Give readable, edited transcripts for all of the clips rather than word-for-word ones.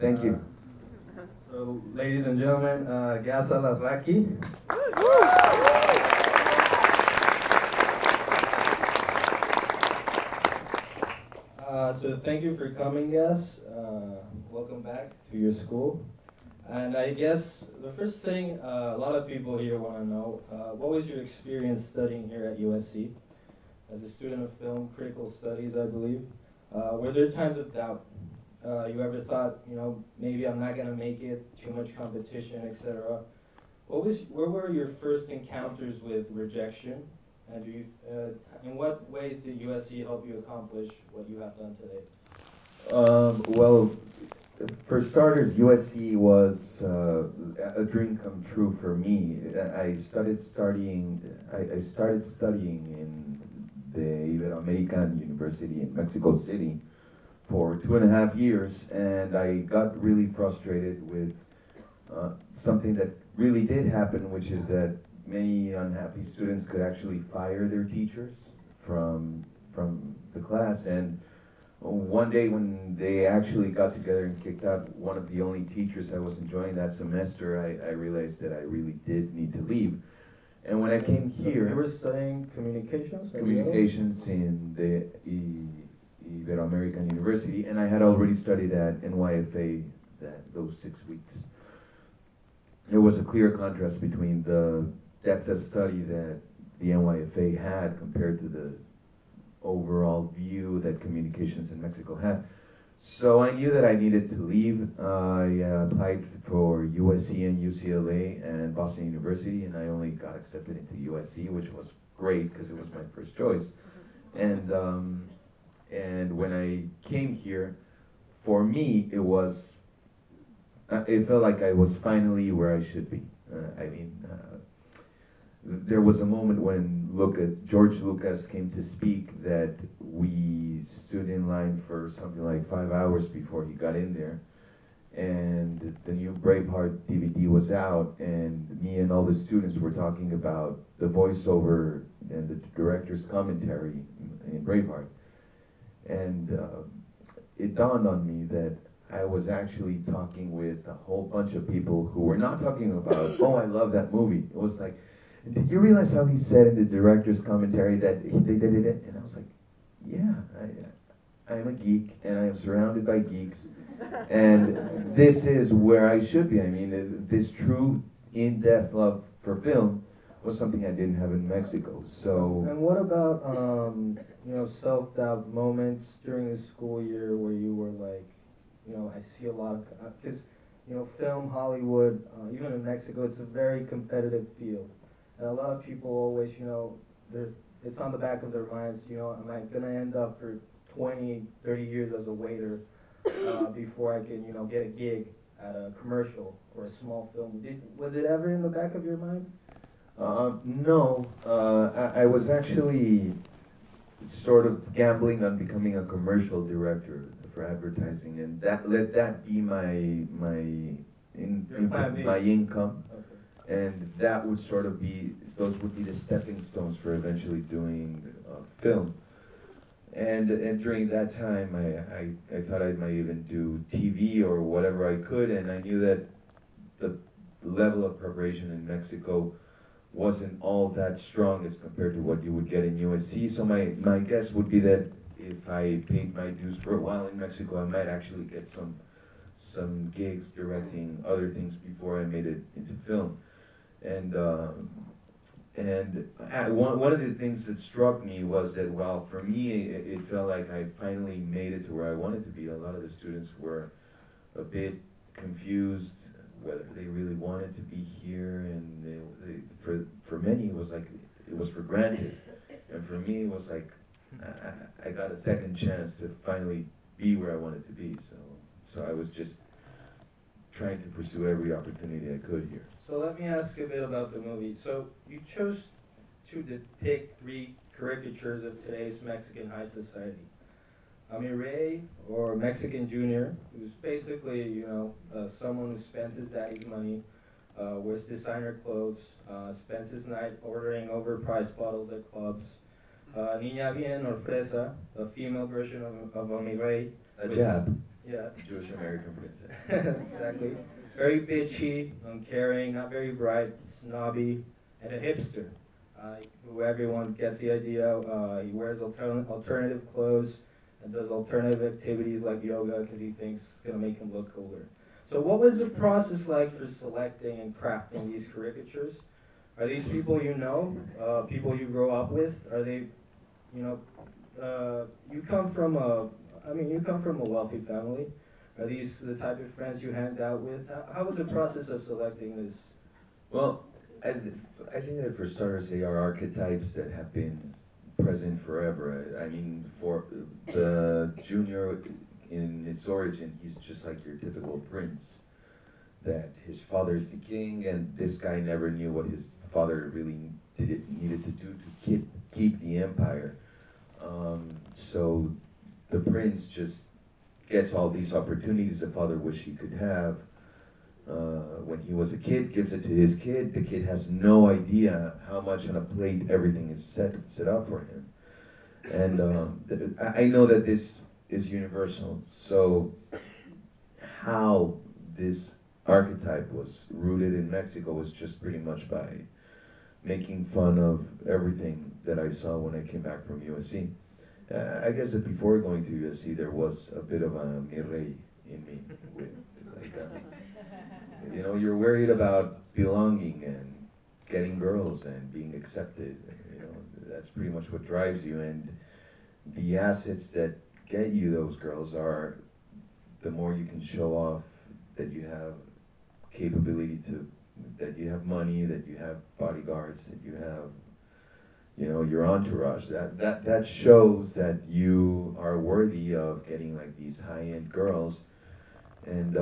Thank you. So, ladies and gentlemen, Gary Alazraki. So thank you for coming, guys. Welcome back to your school. And I guess the first thing a lot of people here want to know, what was your experience studying here at USC? As a student of film critical studies, I believe. Were there times of doubt? You ever thought, maybe I'm not going to make it, too much competition, etc.? What were your first encounters with rejection? And in what ways did USC help you accomplish what you have done today? Well, for starters, USC was a dream come true for me. I started studying in the Ibero-American University in Mexico City for 2.5 years, and I got really frustrated with something that really did happen, which is that many unhappy students could actually fire their teachers from the class. And one day when they actually got together and kicked out one of the only teachers I was enjoying that semester, I realized that I really did need to leave. And when I came here... You were studying communications? Communications in the Ibero-American University, and I had already studied at NYFA those 6 weeks. There was a clear contrast between the depth of study that the NYFA had compared to the overall view that communications in Mexico had. So I knew that I needed to leave. I applied for USC and UCLA and Boston University, and I only got accepted into USC, which was great because it was my first choice. And when I came here, for me, it felt like I was finally where I should be. There was a moment when George Lucas came to speak that we stood in line for something like 5 hours before he got in there. And the new Braveheart DVD was out, and me and all the students were talking about the voiceover and the director's commentary in Braveheart. And it dawned on me that I was actually talking with a whole bunch of people who were not talking about, oh, I love that movie. It was like, did you realize how he said in the director's commentary that they did it? And I was like, yeah, I'm a geek, and I am surrounded by geeks, and this is where I should be. I mean, this true, in-depth love for film was something I didn't have in Mexico. So. And what about self-doubt moments during the school year where you were like, I see a lot of, because film, Hollywood, even in Mexico, it's a very competitive field. And a lot of people always, it's on the back of their minds, am I going to end up for 20, 30 years as a waiter before I can, get a gig at a commercial or a small film? Was it ever in the back of your mind? No. I was actually sort of gambling on becoming a commercial director for advertising, and let that be my income. Okay. And that would sort of those would be the stepping stones for eventually doing film. And during that time, I thought I might even do TV or whatever I could, and I knew that the level of preparation in Mexico wasn't all that strong as compared to what you would get in USC. So my guess would be that if I paid my dues for a while in Mexico, I might actually get some gigs directing other things before I made it into film. And one of the things that struck me was that while for me it felt like I finally made it to where I wanted to be, a lot of the students were a bit confused whether they really wanted to be here, and for many it was like it was for granted, and for me it was like I got a second chance to finally be where I wanted to be. So I was just trying to pursue every opportunity I could here. So let me ask a bit about the movie. So you chose to depict 3 caricatures of today's Mexican high society. Amire, or Mexican Junior, who's basically, someone who spends his daddy's money, wears designer clothes, spends his night ordering overpriced bottles at clubs. Niña Bien, or Fresa, a female version of Amire. A jab. Yeah. Jewish American princess. Exactly. Very bitchy, uncaring, not very bright, snobby, and a hipster. Who everyone gets the idea. He wears alternative clothes and does alternative activities like yoga because he thinks it's going to make him look cooler. So what was the process like for selecting and crafting these caricatures? Are these people you know, people you grow up with? Are they, you know, you come from you come from a wealthy family. Are these the type of friends you hang out with? How was the process of selecting this? Well, I think that for starters, they are archetypes that have been present forever. I mean, for the junior in its origin, he's just like your typical prince. That his father's the king, and this guy never knew what his father really needed to do to keep the empire. So the prince just gets all these opportunities the father wished he could have. When he was a kid, gives it to his kid. The kid has no idea how much on a plate everything is set up for him. And I know that this is universal. So how this archetype was rooted in Mexico was just pretty much by making fun of everything that I saw when I came back from USC. I guess that before going to USC, there was a bit of a mi rey in me. With, like, you know, you're worried about belonging and getting girls and being accepted. You know, that's pretty much what drives you. And the assets that get you those girls are the more you can show off that you have capability to, that you have money, that you have bodyguards, that you have, you know, your entourage. That shows that you are worthy of getting like these high-end girls. And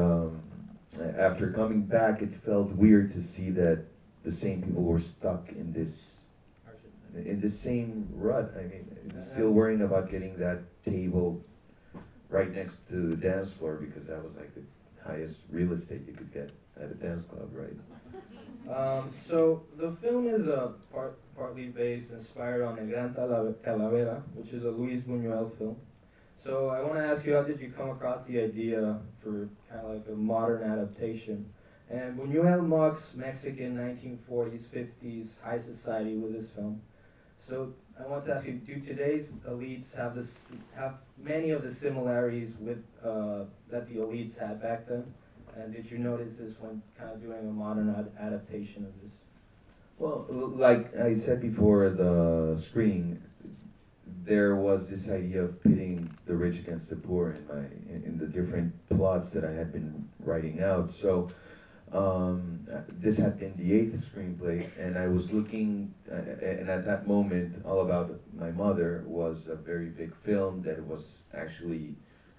after coming back, it felt weird to see that the same people were stuck in the same rut. I mean, still worrying about getting that table right next to the dance floor because that was like the highest real estate you could get at a dance club, right? So the film is partly based, inspired on El Gran Calavera, which is a Luis Buñuel film. So I want to ask you, how did you come across the idea for kind of like a modern adaptation? And Buñuel mocks Mexican 1940s, 50s high society with this film. So I want to ask you, do today's elites have many of the similarities with that the elites had back then? And did you notice this when kind of doing a modern adaptation of this? Well, like I said before the screening, there was this idea of pitting the rich against the poor in the different plots that I had been writing out. So this had been the 8th screenplay, and I was looking, and at that moment, All About My Mother was a very big film that was actually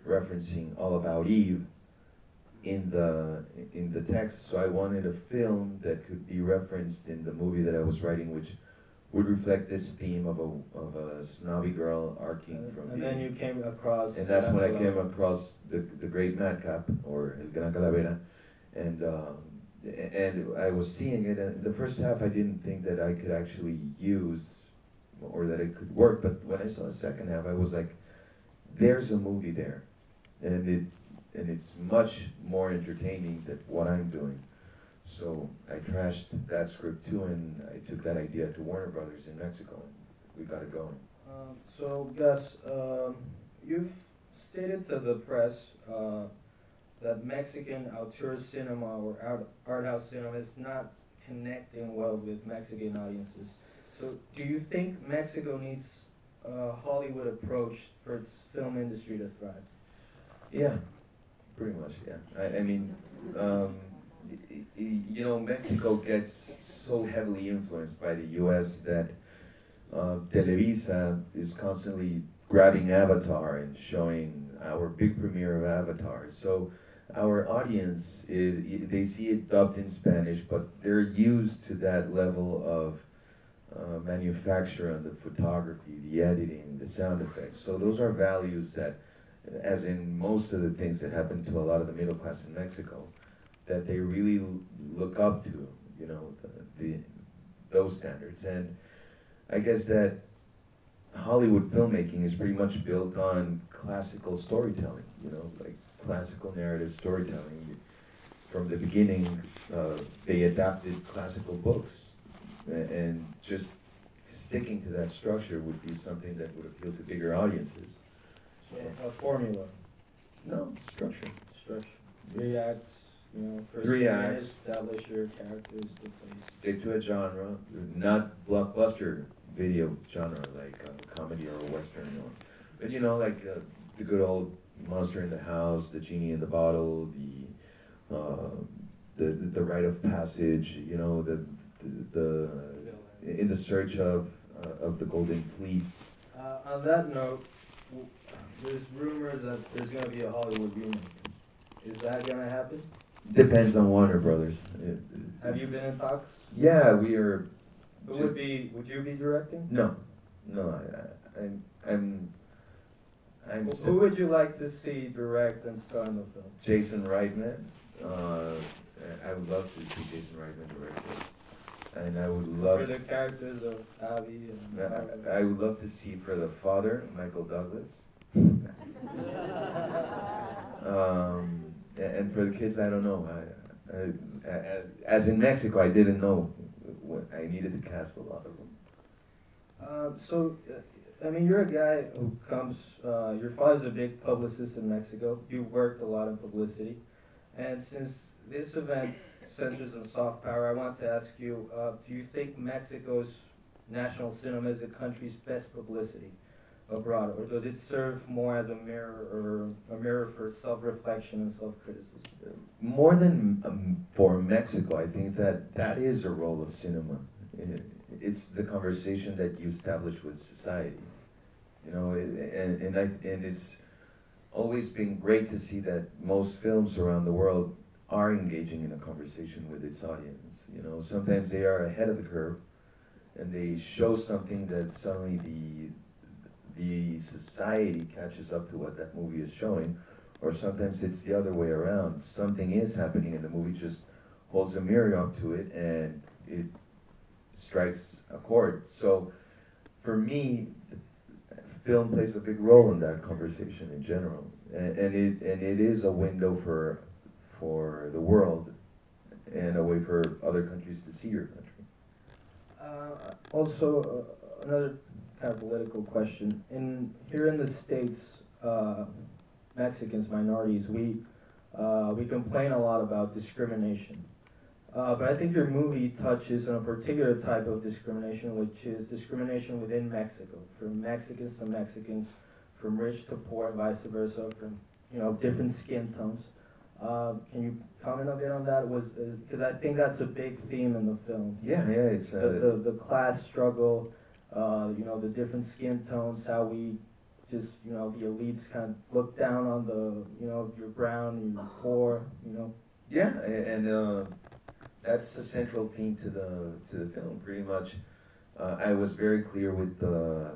referencing All About Eve in the text. So I wanted a film that could be referenced in the movie that I was writing, which would reflect this theme of a snobby girl arcing from. And then you came across. And that's when I came across the Great Madcap, or El Gran Calavera, and I was seeing it. And the first half, I didn't think that I could actually use, or that it could work. But when I saw the second half, I was like, "There's a movie there," and it's much more entertaining than what I'm doing. So I trashed that script too, and I took that idea to Warner Brothers in Mexico, and we got it going. So Gus, you've stated to the press that Mexican auteur cinema or art house cinema is not connecting well with Mexican audiences. So do you think Mexico needs a Hollywood approach for its film industry to thrive? Yeah, pretty much, yeah. I mean, you know, Mexico gets so heavily influenced by the U.S. that Televisa is constantly grabbing Avatar and showing our big premiere of Avatar. So our audience they see it dubbed in Spanish, but they're used to that level of manufacture on the photography, the editing, the sound effects. So those are values that, as in most of the things that happen to a lot of the middle class in Mexico, that they really look up to, you know, those standards. And I guess that Hollywood filmmaking is pretty much built on classical storytelling, you know, like classical narrative storytelling. From the beginning, they adapted classical books, and just sticking to that structure would be something that would appeal to bigger audiences. So a formula. No, structure. Structure. 3 acts, you know, first 3 acts. Establish your characters, the place. Stick to a genre, not blockbuster video genre like a comedy or a western, but you know, like the good old Monster in the House, the Genie in the Bottle, the rite of passage, you know, the in the search of the Golden Fleece. On that note, there's rumors that there's going to be a Hollywood remake. Is that going to happen? Depends on Warner Brothers. Have you been in talks? Yeah, we are. Would you be directing? No, I'm. Who would you like to see direct and star in the film? Jason Reitman. I would love to see Jason Reitman direct it, and I would love. For the characters of Abby and. I would love to see for the father, Michael Douglas. And for the kids, I don't know. As in Mexico, I didn't know I needed to cast a lot of them. I mean, you're a guy who comes, your father's a big publicist in Mexico. You worked a lot in publicity. And since this event centers on soft power, I want to ask you, do you think Mexico's national cinema is the country's best publicity abroad? Or does it serve more as a mirror for self-reflection and self-criticism? More than for Mexico, I think that is a role of cinema. It's the conversation that you establish with society, you know, and it's always been great to see that most films around the world are engaging in a conversation with its audience. You know, sometimes they are ahead of the curve, and they show something that suddenly the society catches up to what that movie is showing, or sometimes it's the other way around. Something is happening, and the movie just holds a mirror up to it, and it strikes a chord. So, for me, film plays a big role in that conversation in general, and it is a window for the world, and a way for other countries to see your country. Also, another kind of political question. Here in the States, Mexicans, minorities, we complain a lot about discrimination. But I think your movie touches on a particular type of discrimination, which is discrimination within Mexico, from Mexicans to Mexicans, from rich to poor, and vice versa, from different skin tones. Can you comment a bit on that? Because I think that's a big theme in the film. Yeah, it's the class struggle, the different skin tones, how we just the elites kind of look down on if you're brown, you're poor, Yeah, and that's the central theme to the film. Pretty much, I was very clear with the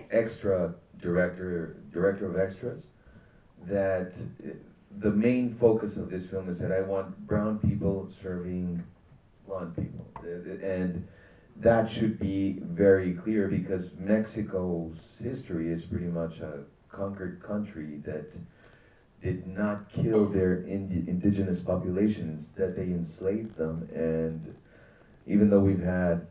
extra director of extras that the main focus of this film is that I want brown people serving blonde people, and that should be very clear because Mexico's history is pretty much a conquered country that did not kill their indigenous populations, that they enslaved them. And even though we've had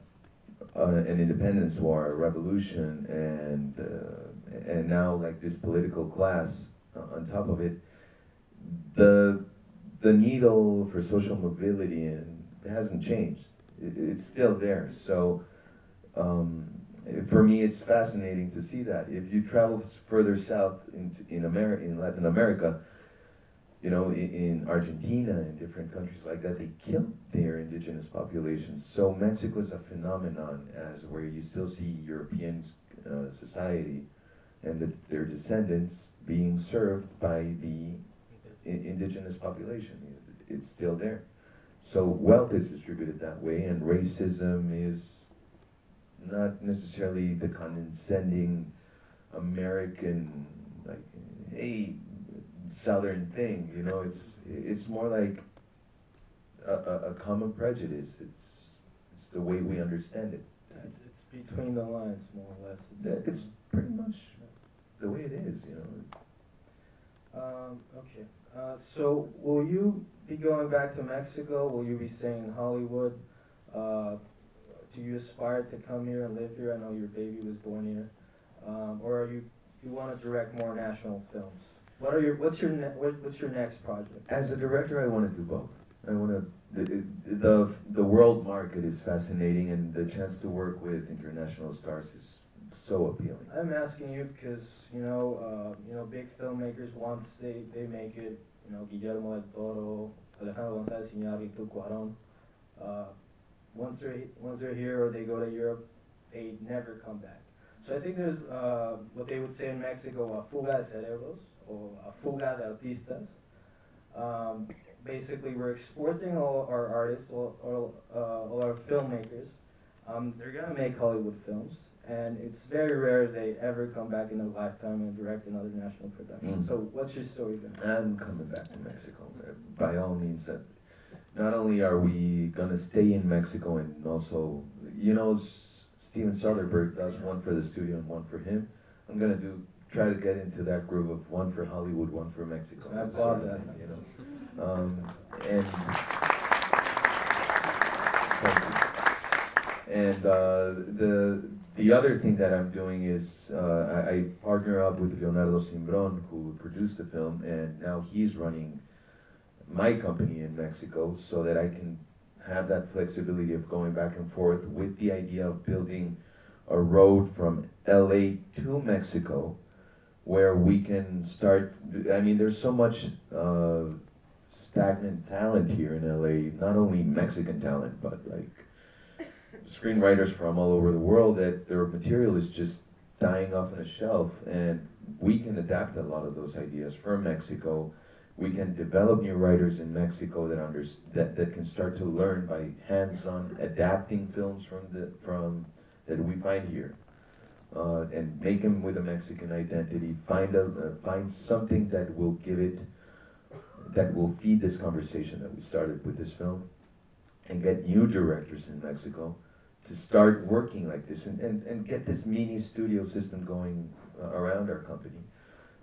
an independence war, a revolution, and now like this political class on top of it, the needle for social mobility it hasn't changed. It's still there. So for me, it's fascinating to see that. If you travel further south in Latin America, in Argentina and different countries like that, they killed their indigenous populations. So Mexico is a phenomenon as where you still see European society and their descendants being served by the indigenous population. It's still there. So wealth is distributed that way, and racism is not necessarily the condescending American, like, hey, Southern thing. It's more like a common prejudice. It's the way we understand it. It's between the lines, more or less. It's pretty much the way it is. Okay. So will you be going back to Mexico? Will you be staying in Hollywood? Do you aspire to come here and live here? I know your baby was born here. Or are you want to direct more national films? What's your next project? As a director, I want to do both. I want to. The world market is fascinating, and the chance to work with international stars is so appealing. I'm asking you because big filmmakers once they make it, Guillermo del Toro, Alejandro González Iñárritu, Cuarón. Once they're here or they go to Europe, they never come back. So I think there's what they would say in Mexico, a fuga de cerebros or a fuga de artistas. Basically, we're exporting all our artists, all our filmmakers. They're gonna make Hollywood films, and it's very rare they ever come back in their lifetime and direct another national production. So what's your story then? I'm coming back to Mexico, by all means. Not only are we gonna stay in Mexico, and also, Steven Soderbergh does one for the studio and one for him. I'm gonna try to get into that groove of one for Hollywood, one for Mexico. I applaud that. And the other thing that I'm doing is I partner up with Leonardo Cimbron, who produced the film, and now he's running my company in Mexico, so that I can have that flexibility of going back and forth with the idea of building a road from LA to Mexico, where we can start. I mean, there's so much stagnant talent here in LA, not only Mexican talent, but like screenwriters from all over the world, that their material is just dying off on a shelf, and we can adapt a lot of those ideas from Mexico. We can develop new writers in Mexico that can start to learn by hands-on adapting films that we find here, and make them with a Mexican identity. Find something that will feed this conversation that we started with this film, and get new directors in Mexico to start working like this, and get this mini studio system going around our company,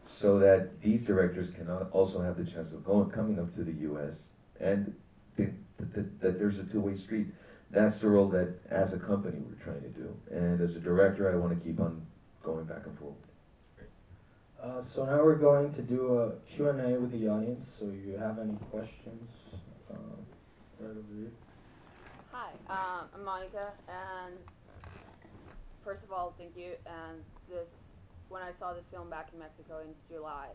so that these directors can also have the chance of coming up to the U.S. and that there's a two-way street. That's the role that, as a company, we're trying to do. And as a director, I want to keep on going back and forth. So now we're going to do a Q&A with the audience. So if you have any questions, right over here. Hi, I'm Monica, and first of all, thank you. And when I saw this film back in Mexico in July,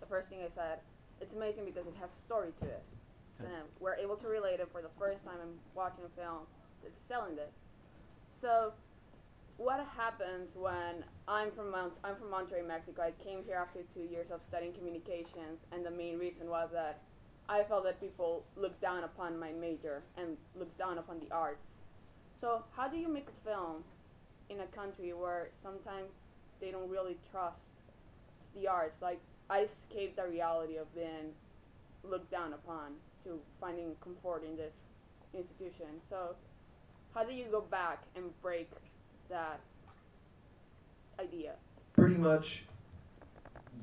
the first thing I said, it's amazing because it has a story to it. And we're able to relate it for the first time I'm watching a film that's telling this. So what happens when I'm from Monterrey, Mexico. I came here after 2 years of studying communications, and the main reason was that I felt that people looked down upon my major and looked down upon the arts. So how do you make a film in a country where sometimes they don't really trust the arts? Like, I escaped the reality of being looked down upon to finding comfort in this institution. So how do you go back and break that idea? Pretty much,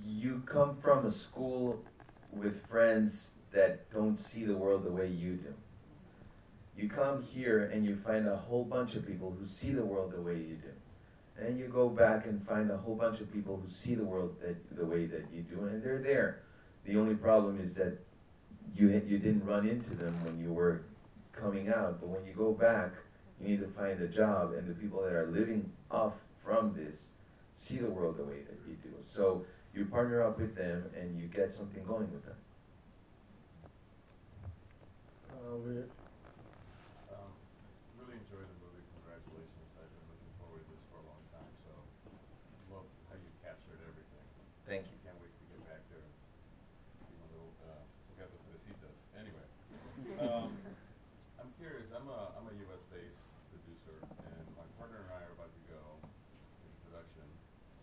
you come from a school with friends that don't see the world the way you do. You come here and you find a whole bunch of people who see the world the way you do. And you go back and find a whole bunch of people who see the world the way that you do, and they're there. The only problem is that you didn't run into them when you were coming out, but when you go back, you need to find a job, and the people that are living off from this see the world the way that you do. So you partner up with them, and you get something going with them. We're Really enjoyed the movie. Congratulations. I've been looking forward to this for a long time. So love how you captured everything. Thank you. Can't wait to get back there. Be a little together for the citas. Anyway, I'm curious. I'm a U.S. based producer, and my partner and I are about to go into production.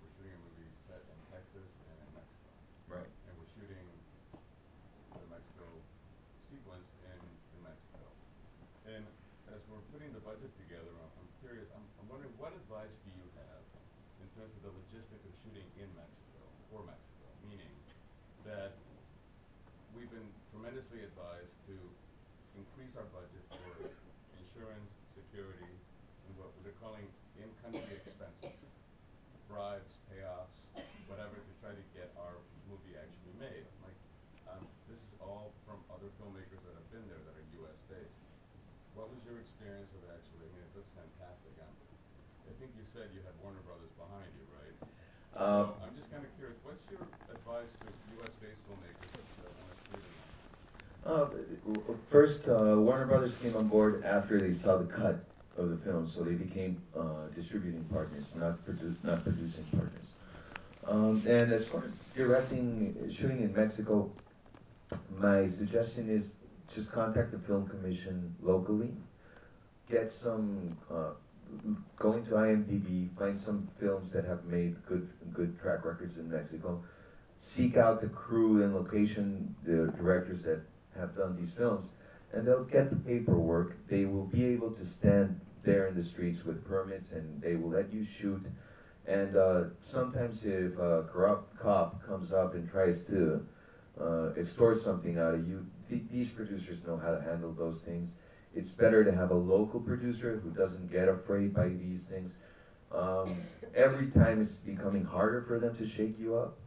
We're shooting a movie set in Texas and in Mexico. Right. And we're shooting the Mexico sequence in Mexico. And as we're putting the budget together, I'm curious, I'm wondering, what advice do you have in terms of the logistics of shooting in Mexico, for Mexico? Meaning that tremendously advised to increase our budget for insurance, security, and what they're calling in-country expenses, bribes, payoffs, whatever, to try to get our movie actually made. Like, this is all from other filmmakers that have been there that are U.S. based. What was your experience of actually? I mean, it looks fantastic. I think you said you had Warner Brothers behind you, right? So I'm just kind of curious. What's your advice to U.S. based filmmakers that want to shoot in that? First, Warner Brothers came on board after they saw the cut of the film, so they became distributing partners, not producing partners. And as far as shooting in Mexico, my suggestion is just contact the film commission locally, get some, go into IMDb, find some films that have made good track records in Mexico, seek out the crew and location, the directors that have done these films, and they'll get the paperwork. They will be able to stand there in the streets with permits, and they will let you shoot. And sometimes if a corrupt cop comes up and tries to extort something out of you, these producers know how to handle those things. It's better to have a local producer who doesn't get afraid by these things. Every time it's becoming harder for them to shake you up.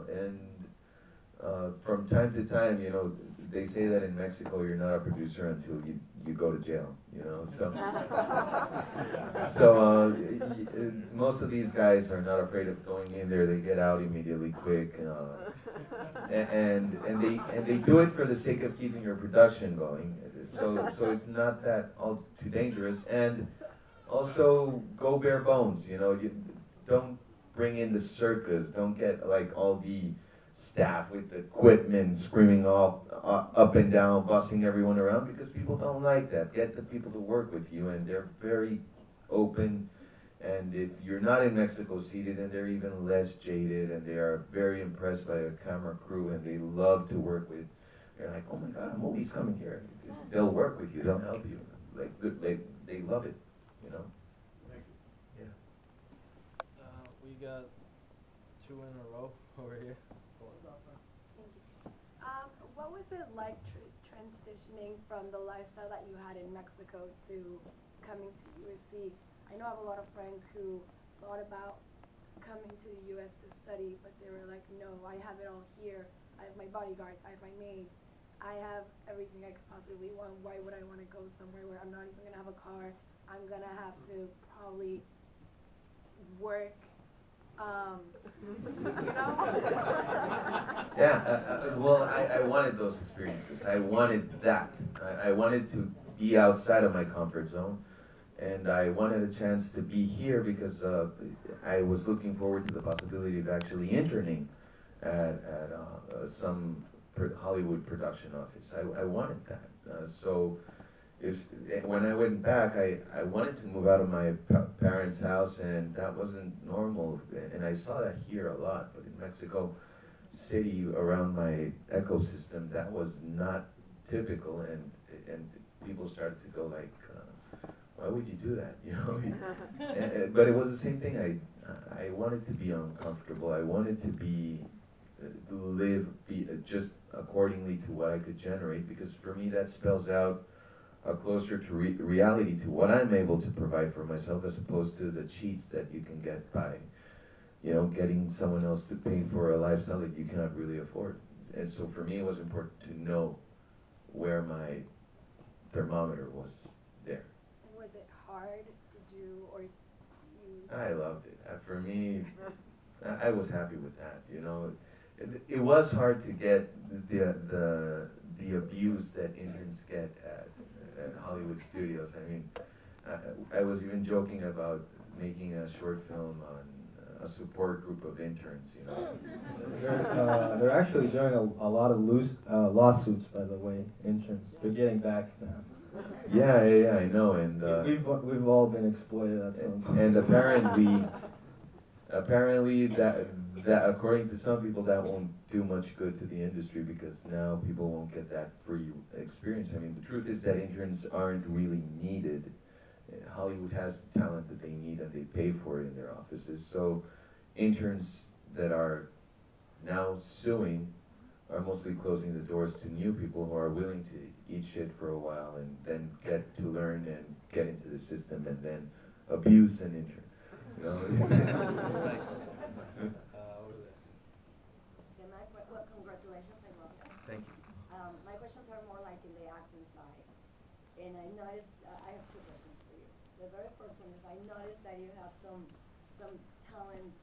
And from time to time, you know, they say that in Mexico you're not a producer until you go to jail, you know. So most of these guys are not afraid of going in there. They get out immediately quick, and they do it for the sake of keeping your production going. So it's not that all too dangerous. And also go bare bones. You know, you don't bring in the circus. Don't get like all the staff with the equipment screaming all up and down, bossing everyone around, because people don't like that. Get the people to work with you, and they're very open. And if you're not in Mexico City, then they're even less jaded, and they are very impressed by a camera crew, and they love to work with. They're like, oh my God, a movie's coming here. They'll work with you. They'll help you. Like they love it, you know. Thank you. Yeah. We got two in a row over here. Thank you. What was it like transitioning from the lifestyle that you had in Mexico to coming to USC? I know I have a lot of friends who thought about coming to the US to study, but they were like, no, I have it all here. I have my bodyguards, I have my maids, I have everything I could possibly want. Why would I want to go somewhere where I'm not even going to have a car? I'm going to have to probably work, you know? Yeah, well, I wanted those experiences. I wanted that. I wanted to be outside of my comfort zone. And I wanted a chance to be here because I was looking forward to the possibility of actually interning at some Hollywood production office. I wanted that. So when I went back, I wanted to move out of my parents' house, and that wasn't normal. And I saw that here a lot, but in Mexico City, around my ecosystem, that was not typical, and people started to go like, why would you do that? You know, but it was the same thing. I wanted to be uncomfortable. I wanted to live just accordingly to what I could generate, because for me that spells out closer to reality, to what I'm able to provide for myself, as opposed to the cheats that you can get by, you know, getting someone else to pay for a lifestyle that you cannot really afford. And so for me, it was important to know where my thermometer was there. Was it hard? Did you, or you? I loved it. For me, I was happy with that. You know, it was hard to get the abuse that interns get at Hollywood studios. I mean, I was even joking about making a short film on a support group of interns. You know, They're actually doing a lot of lawsuits, by the way, interns. They're getting back now. Yeah, I know, and we've all been exploited at some point. And apparently that according to some people, that won't do much good to the industry, because now people won't get that free experience. I mean, the truth is that interns aren't really needed. Hollywood has the talent that they need, and they pay for it in their offices. So interns that are now suing are mostly closing the doors to new people who are willing to eat shit for a while and then get to learn and get into the system and then abuse and injure. You know? Well, congratulations, I love it. Thank you. My questions are more like in the acting side. And I noticed, I have two questions for you. The very first one is I noticed that you have some talent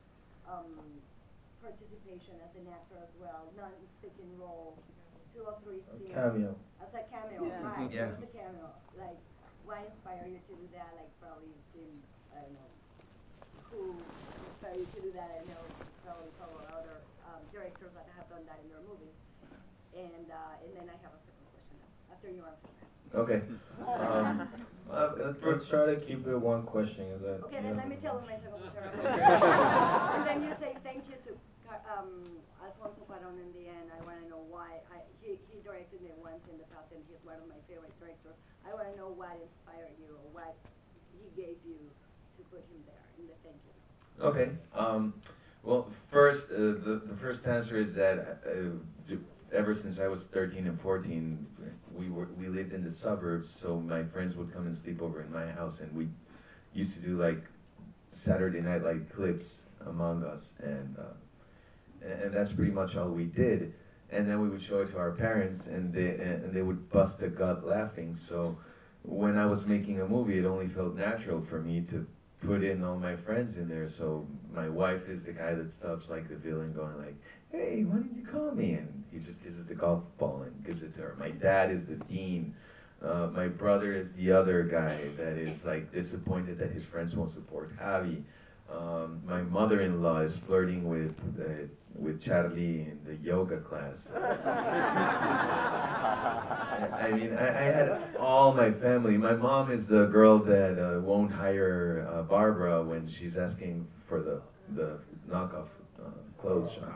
participation as an actor as well, non-speaking role, 2 or 3 scenes. Cameo. As a cameo, Yeah. right? Yeah. As a cameo. Like, what inspired you to do that? Like, probably you've seen, I don't know, who inspired you to do that? I know probably follow other directors that have done that in their movies. And then I have a second question after you answer that. Okay. Let's try to keep it one question. Is that Okay, then let me tell you my second question. And then you say thank you to Alfonso Cuarón in the end. I want to know why. He directed me once in the past, and he's one of my favorite directors. I want to know what inspired you or what he gave you to put him there in the thank you. Okay. Well, first, the first answer is that ever since I was 13 and 14, we lived in the suburbs, so my friends would come and sleep over in my house, and we used to do like Saturday night like clips among us, and that's pretty much all we did. And then we would show it to our parents, and they would bust a gut laughing. So when I was making a movie, it only felt natural for me to put in all my friends in there. So my wife is the guy that stops like the villain, going like, "Hey, why didn't you call me?" And he just kisses the golf ball and gives it to her. My dad is the dean. My brother is the other guy that is like disappointed that his friends won't support Javi. My mother-in-law is flirting with Charlie in the yoga class. I mean, I had all my family. My mom is the girl that won't hire Barbara when she's asking for the knockoff clothes shop.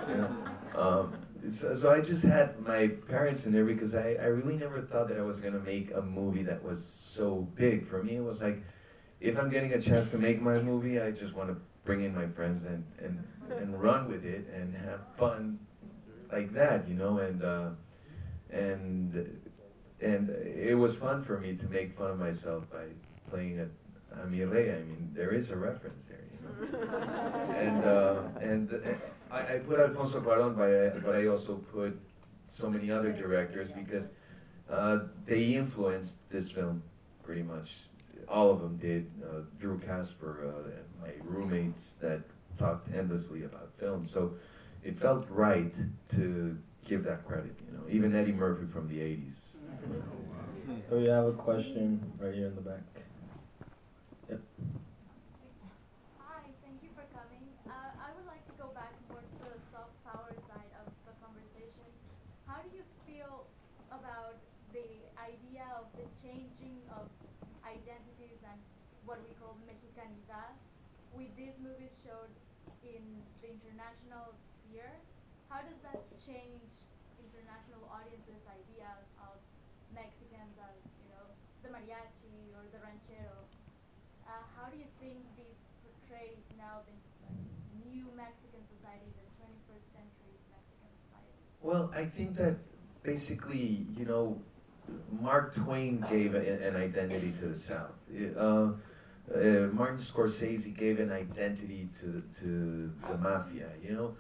You know? So I just had my parents in there because I really never thought that I was going to make a movie that was so big. For me, it was like, if I'm getting a chance to make my movie, I just want to bring in my friends and run with it and have fun like that, you know, and it was fun for me to make fun of myself by playing a Amire. I mean, there is a reference there, you know. And I put Alfonso Cuarón, but I also put so many other directors because they influenced this film pretty much. All of them did. Drew Casper, and my roommates that talked endlessly about film. So it felt right to give that credit, you know. Even Eddie Murphy from the 80s. So we have a question right here in the back. Yep. Hi, thank you for coming. I would like to go back more to the soft power side of the conversation. How do you feel about the idea of the changing of identities and what we call Mexicanidad with these movies showed in the international sphere? How does that change international audiences' ideas of Mexicans as, you know, the mariachi or the ranchero? How do you think this portrays now the new Mexican society, the 21st century Mexican society? Well, I think that basically, you know, Mark Twain gave an identity to the South. Martin Scorsese gave an identity to the mafia. You know,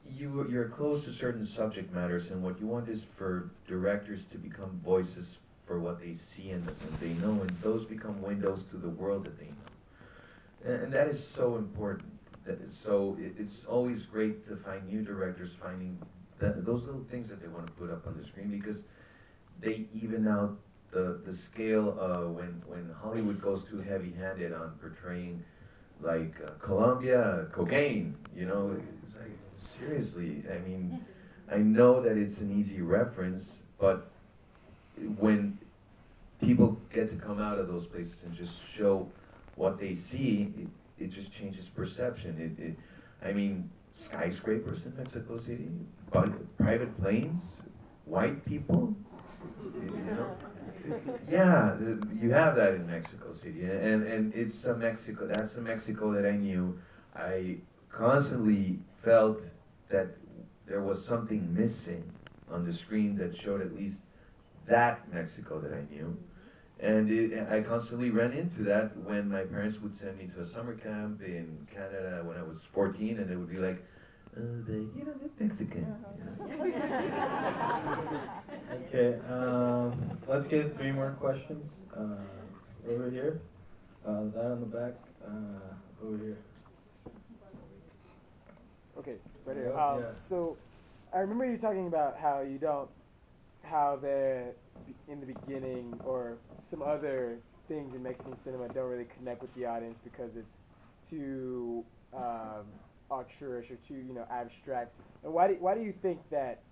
you're close to certain subject matters, and what you want is for directors to become voices for what they see and they know, and those become windows to the world that they know. And that is so important. So it's always great to find new directors finding those little things that they want to put up on the screen, because they even out the scale when Hollywood goes too heavy-handed on portraying like Colombia, cocaine, you know, it's like, seriously, I mean, I know that it's an easy reference, but when people get to come out of those places and just show what they see, it just changes perception. I mean, skyscrapers in Mexico City, private planes, white people, you know. Yeah, you have that in Mexico City, and it's a Mexico. That's the Mexico that I knew. I constantly felt that there was something missing on the screen that showed at least that Mexico that I knew. And I constantly ran into that when my parents would send me to a summer camp in Canada when I was 14, and they would be like, you don't look Mexican. Okay, let's get 3 more questions. Over here. That on the back. Over here. Okay, right here. Yeah. So, I remember you talking about how you don't, in the beginning, or some other things in Mexican cinema don't really connect with the audience because it's too auteurish or too, abstract. And why do you think that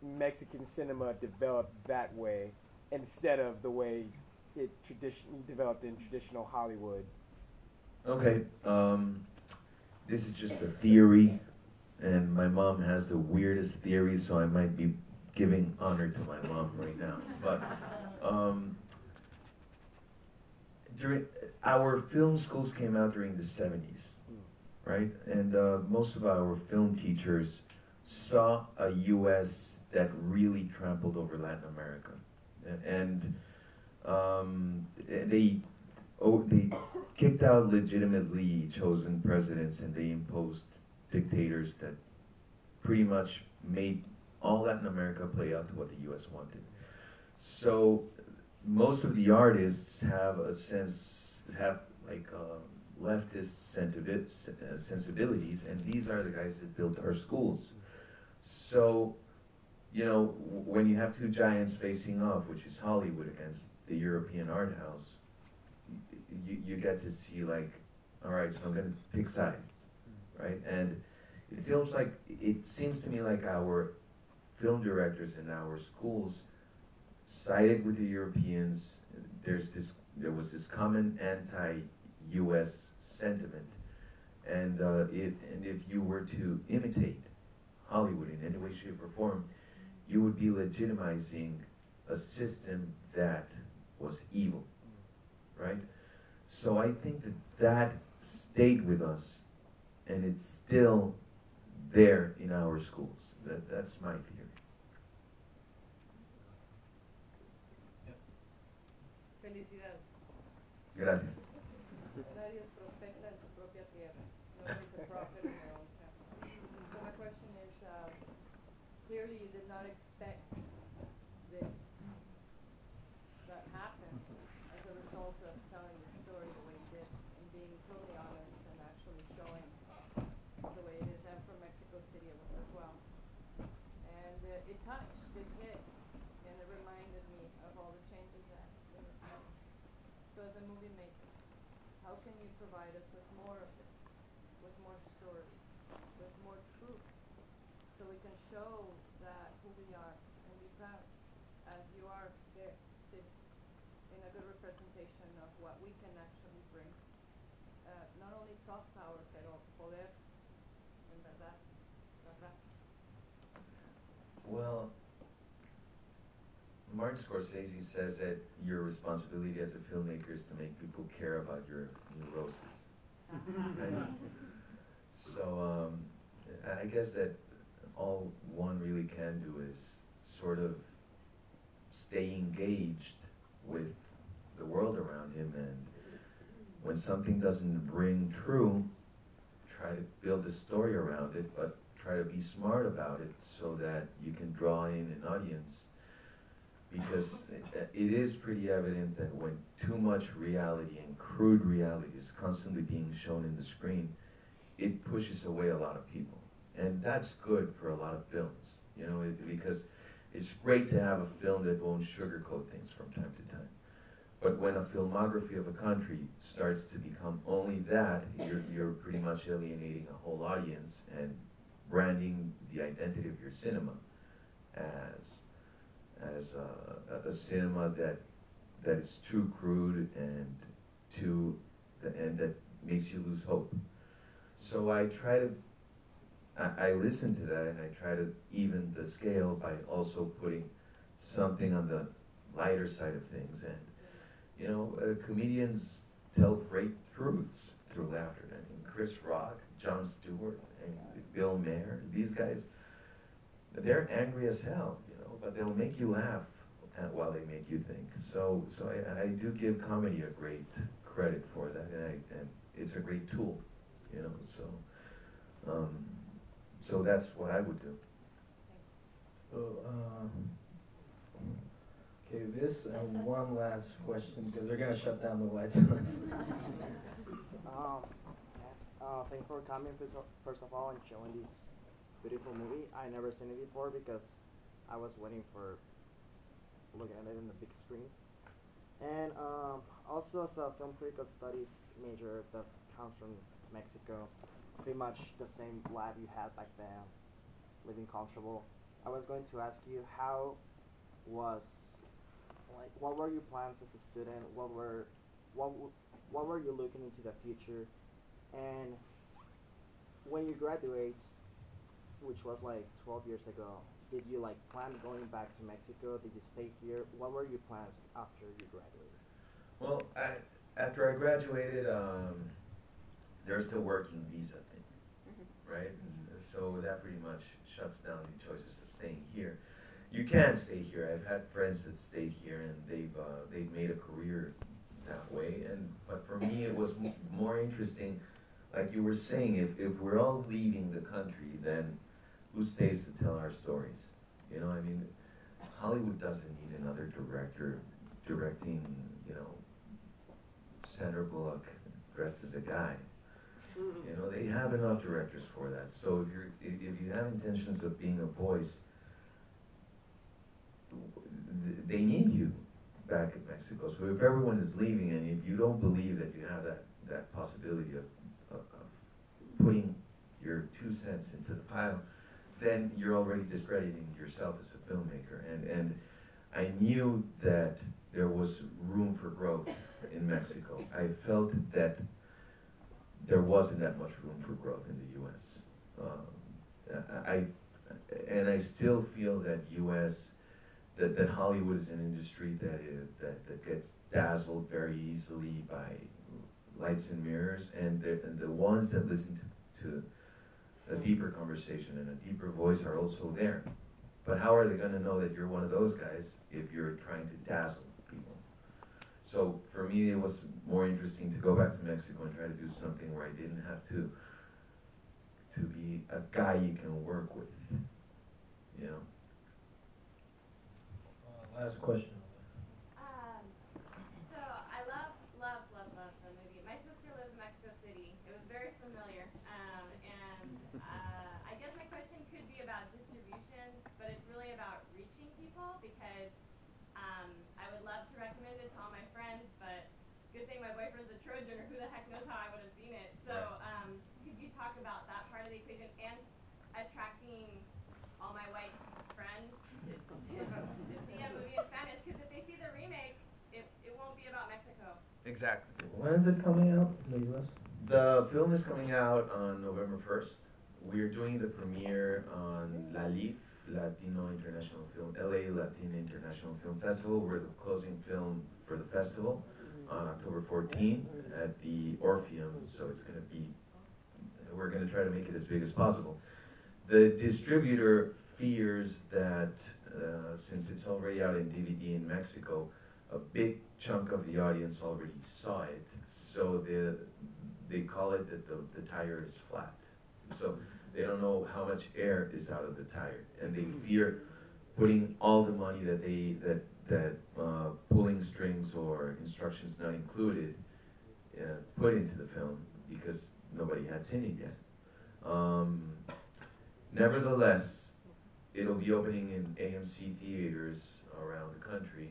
Mexican cinema developed that way instead of the way it traditionally developed in traditional Hollywood? Okay, this is just a theory, and my mom has the weirdest theories, so I might be giving honor to my mom right now. But during our film schools came out during the 70s, right? And most of our film teachers saw a U.S. that really trampled over Latin America, and they kicked out legitimately chosen presidents, and they imposed dictators that pretty much made all Latin America play out to what the U.S. wanted. So most of the artists have leftist sensibilities, and these are the guys that built our schools. So, when you have 2 giants facing off, which is Hollywood against the European art house, you get to see all right, so I'm going to pick sides, right? And it seems to me like our film directors in our schools sided with the Europeans. There was this common anti-U.S. sentiment, and if you were to imitate Hollywood in any way, shape, or form, you would be legitimizing a system that was evil, right? So I think that stayed with us, and it's still there in our schools. That's my theory. Felicidades. Gracias. Nadie es profeta en su propia tierra. Nobody's a prophet in their own town. So my question is, clearly you did not expect this that happened as a result of telling the story the way you did and being totally honest and actually showing the way it is. I'm from Mexico City as well. And it touched, it hit, and it reminded me of all the changes that it's made. So as a movie maker, how can you provide us with more of this, with more stories, with more truth, so we can show that who we are and be proud, as you are there, sitting in a good representation of what we can actually bring. Not only soft power, pero poder, en verdad, la raza. Well, Martin Scorsese says that your responsibility as a filmmaker is to make people care about your neurosis. Right? So I guess that all one really can do is sort of stay engaged with the world around him, and when something doesn't ring true, try to build a story around it, but try to be smart about it so that you can draw in an audience. Because it is pretty evident that when too much reality and crude reality is constantly being shown in the screen, it pushes away a lot of people. And that's good for a lot of films, because it's great to have a film that won't sugarcoat things from time to time. But when a filmography of a country starts to become only that, you're pretty much alienating a whole audience and branding the identity of your cinema as a cinema that is too crude and that makes you lose hope. So I listen to that, and I try to even the scale by also putting something on the lighter side of things. And comedians tell great truths through laughter. I mean, Chris Rock, Jon Stewart, and Bill Maher, these guys, they're angry as hell, you know, but they'll make you laugh while they make you think. So I do give comedy a great credit for that, and it's a great tool, you know. So that's what I would do. Okay, this and one last question because they're gonna shut down the lights on us. Thanks for coming first of all and showing this beautiful movie. I never seen it before because I was waiting for looking at it in the big screen. And also as a film critical studies major that comes from Mexico, pretty much the same life you had back then, living comfortable. I was going to ask you how was what were your plans as a student? What were you looking into the future? And when you graduate, which was like 12 years ago, did you like plan going back to Mexico? Did you stay here? What were your plans after you graduated? Well, after I graduated, there's the working visa thing, right? So that pretty much shuts down the choices of staying here. You can stay here. I've had friends that stayed here and they've made a career that way. But for me, it was more interesting. Like you were saying, if we're all leaving the country, then who stays to tell our stories? You know, I mean, Hollywood doesn't need another director directing, you know, Sandra Bullock dressed as a guy. You know, they have enough directors for that. So if you have intentions of being a voice, they need you back in Mexico. So if everyone is leaving and if you don't believe that you have that possibility of putting your 2 cents into the pile, then you're already discrediting yourself as a filmmaker. And I knew that there was room for growth in Mexico. I felt that there wasn't that much room for growth in the U.S. I still feel that that Hollywood is an industry that gets dazzled very easily by lights and mirrors, and the ones that listen to a deeper conversation and a deeper voice are also there. But how are they going to know that you're one of those guys if you're trying to dazzle people? So for me, it was more interesting to go back to Mexico and try to do something where I didn't have to be a guy you can work with, you know. Last question. So I love the movie. My sister lives in Mexico City. It was very familiar. I guess my question could be about distribution, but it's really about reaching people because I would love to recommend it to all my friends, but good thing my boyfriend's a Trojan, or who the heck knows how I would have seen it. So could you talk about that part of the equation and attracting all my white friends to see a movie in Spanish? Because if they see the remake, it won't be about Mexico. Exactly. When is it coming out in the U.S.? The film is coming out on November 1st. We're doing the premiere on La LIF, Latino International Film, LA Latin International Film Festival. We're the closing film for the festival on October 14 at the Orpheum. So it's going to be, we're going to try to make it as big as possible. The distributor fears that since it's already out in DVD in Mexico, a big chunk of the audience already saw it. So they call it that the tire is flat. So they don't know how much air is out of the tire, and they fear putting all the money that pulling strings or instructions not included put into the film because nobody had seen it yet. Nevertheless, it'll be opening in AMC theaters around the country.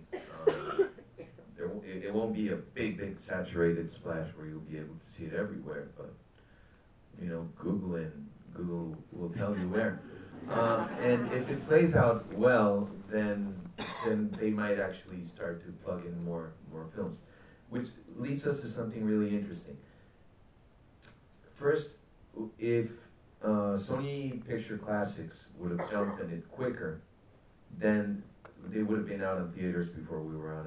It won't be a big saturated splash where you'll be able to see it everywhere, but you know, Google will tell you where. And if it plays out well, then they might actually start to plug in more films, which leads us to something really interesting. First, if Sony Picture Classics would have jumped on it quicker, then they would have been out in theaters before we were out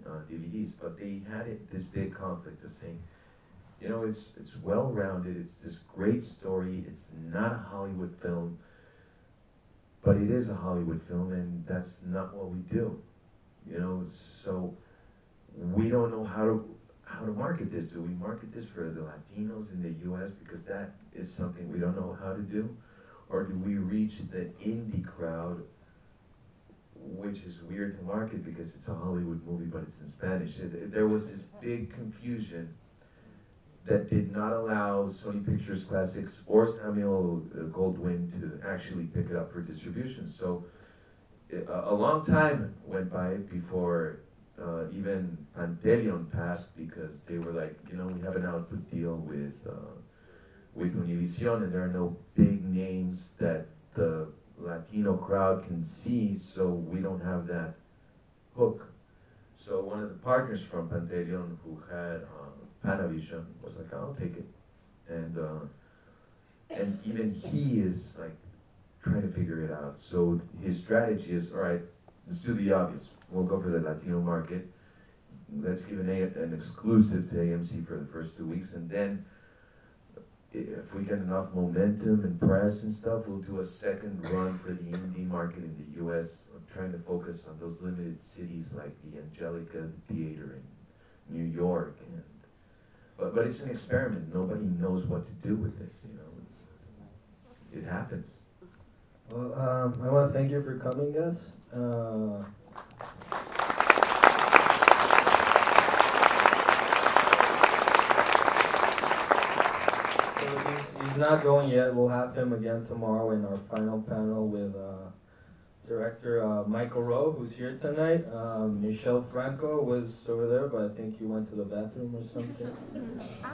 on DVDs. But they had this big conflict of saying, you know, it's well-rounded, it's this great story, it's not a Hollywood film, but it is a Hollywood film, and that's not what we do, you know. So we don't know how to market this. Do we market this for the Latinos in the U.S. because that is something we don't know how to do, or do we reach the indie crowd, which is weird to market because it's a Hollywood movie, but it's in Spanish. There was this big confusion that did not allow Sony Pictures Classics or Samuel Goldwyn to actually pick it up for distribution. So a long time went by before even Pantelion passed, because they were like, you know, we have an output deal with Univision, and there are no big names that the Latino crowd can see, so we don't have that hook. So one of the partners from Pantelion, who had Panavision, was like, I'll take it. And even he is like trying to figure it out. So his strategy is, all right, let's do the obvious. We'll go for the Latino market. Let's give an exclusive to AMC for the first 2 weeks, and then if we get enough momentum and press and stuff, we'll do a second run for the indie market in the U.S. I'm trying to focus on those limited cities like the Angelica Theater in New York, but it's an experiment. Nobody knows what to do with this, you know. It happens. Well, I want to thank you for coming, guys. He's not going yet. We'll have him again tomorrow in our final panel with director Michael Rowe, who's here tonight. Michelle Franco was over there, but I think he went to the bathroom or something.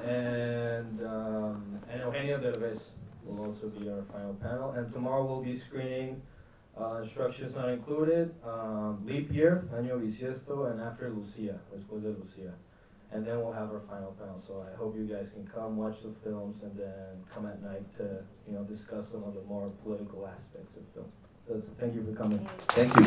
and Eugenio Derbez will also be our final panel. And tomorrow we'll be screening Instructions Not Included, Leap Year, Año Bisiesto, and After Lucia, Después de Lucia. And then we'll have our final panel. So I hope you guys can come watch the films and then come at night to, you know, discuss some of the more political aspects of film. So thank you for coming. Thank you.